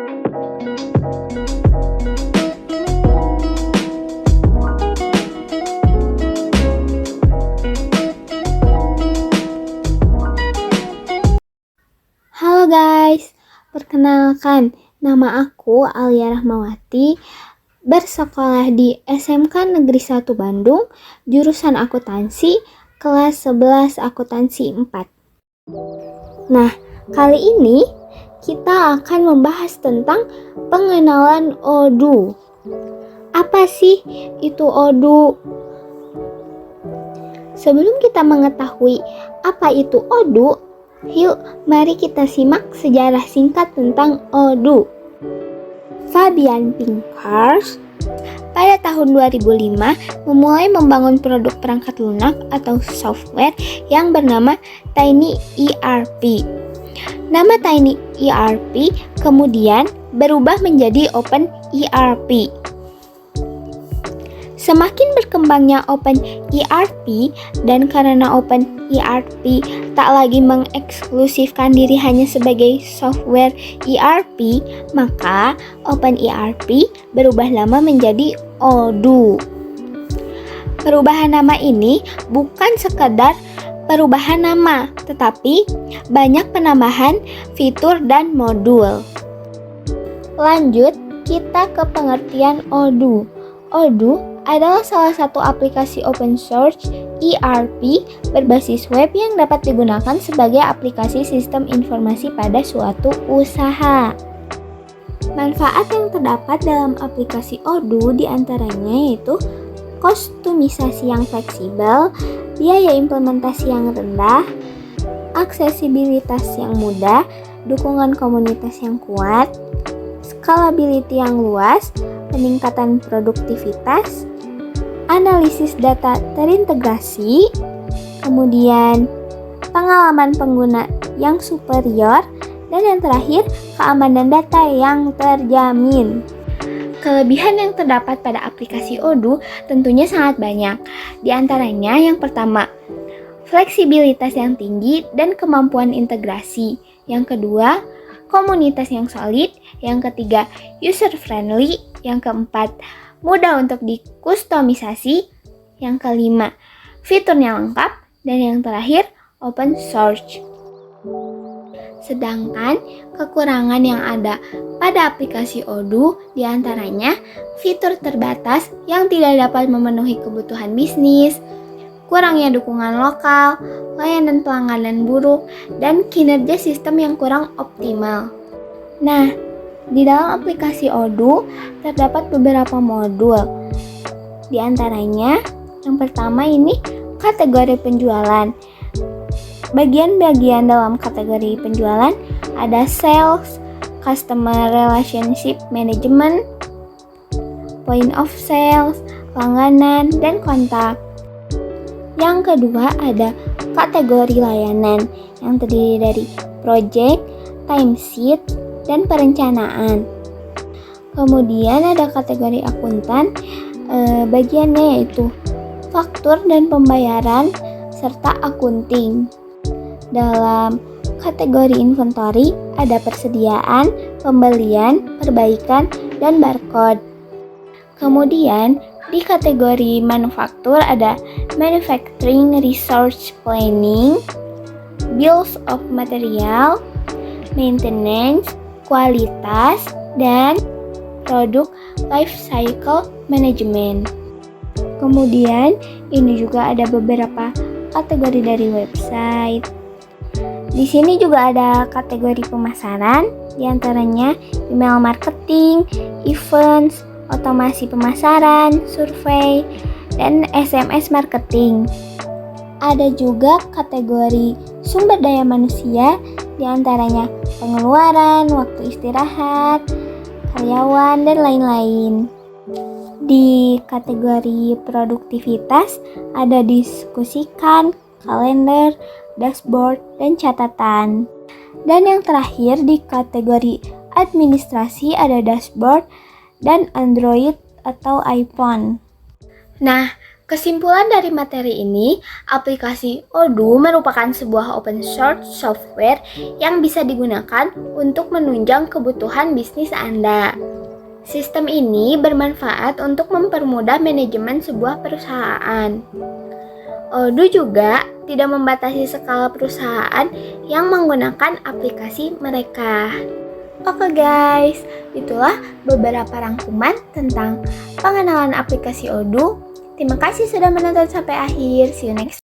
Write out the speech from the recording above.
Halo guys, perkenalkan, nama aku Alia Rahmawati, bersekolah di SMK Negeri 1 Bandung, jurusan akuntansi, kelas 11 akuntansi 4. Nah, kali ini kita akan membahas tentang pengenalan Odoo. Apa sih itu Odoo? Sebelum kita mengetahui apa itu Odoo, yuk, mari kita simak sejarah singkat tentang Odoo. Fabian Pinkers pada tahun 2005 memulai membangun produk perangkat lunak atau software yang bernama Tiny ERP. Nama Tiny ERP kemudian berubah menjadi Open ERP. Semakin berkembangnya Open ERP dan karena Open ERP tak lagi mengeksklusifkan diri hanya sebagai software ERP, maka Open ERP berubah nama menjadi Odoo. Perubahan nama ini bukan sekedar perubahan nama, tetapi banyak penambahan fitur dan modul. Lanjut, kita ke pengertian Odoo. Odoo adalah salah satu aplikasi open source ERP berbasis web yang dapat digunakan sebagai aplikasi sistem informasi pada suatu usaha. Manfaat yang terdapat dalam aplikasi Odoo diantaranya yaitu kustomisasi yang fleksibel, biaya implementasi yang rendah, aksesibilitas yang mudah, dukungan komunitas yang kuat, scalability yang luas, peningkatan produktivitas, analisis data terintegrasi, kemudian pengalaman pengguna yang superior, dan yang terakhir, keamanan data yang terjamin. Kelebihan yang terdapat pada aplikasi Odoo tentunya sangat banyak. Di antaranya yang pertama, fleksibilitas yang tinggi dan kemampuan integrasi. Yang kedua, komunitas yang solid. Yang ketiga, user friendly. Yang keempat, mudah untuk dikustomisasi. Yang kelima, fiturnya lengkap. Dan yang terakhir, open source. Sedangkan kekurangan yang ada pada aplikasi Odoo diantaranya fitur terbatas yang tidak dapat memenuhi kebutuhan bisnis, kurangnya dukungan lokal, layanan pelanggan buruk, dan kinerja sistem yang kurang optimal. Nah, di dalam aplikasi Odoo terdapat beberapa modul. Di antaranya, yang pertama ini kategori penjualan. Bagian-bagian dalam kategori penjualan ada sales, customer relationship management, point of sales, langganan, dan kontak. Yang kedua ada kategori layanan yang terdiri dari project, timesheet, dan perencanaan. Kemudian ada kategori akuntan, bagiannya yaitu faktur dan pembayaran serta akunting. Dalam kategori inventory ada persediaan, pembelian, perbaikan, dan barcode. Kemudian di kategori manufaktur ada manufacturing resource planning, bills of material, maintenance, kualitas, dan produk life cycle management. Kemudian ini juga ada beberapa kategori dari website. Di sini juga ada kategori pemasaran, diantaranya email marketing, events, otomasi pemasaran, survei, dan SMS marketing. Ada juga kategori sumber daya manusia, diantaranya pengeluaran, waktu istirahat, karyawan, dan lain-lain. Di kategori produktivitas ada diskusikan, kalender, dashboard, dan catatan. Dan yang terakhir di kategori administrasi ada dashboard dan Android atau iPhone. Nah, Kesimpulan dari materi ini, aplikasi Odoo merupakan sebuah open source software yang bisa digunakan untuk menunjang kebutuhan bisnis Anda. Sistem ini bermanfaat untuk mempermudah manajemen sebuah perusahaan. Odoo juga tidak membatasi skala perusahaan yang menggunakan aplikasi mereka. Oke guys, itulah beberapa rangkuman tentang pengenalan aplikasi Odoo. Terima kasih sudah menonton sampai akhir. See you next time.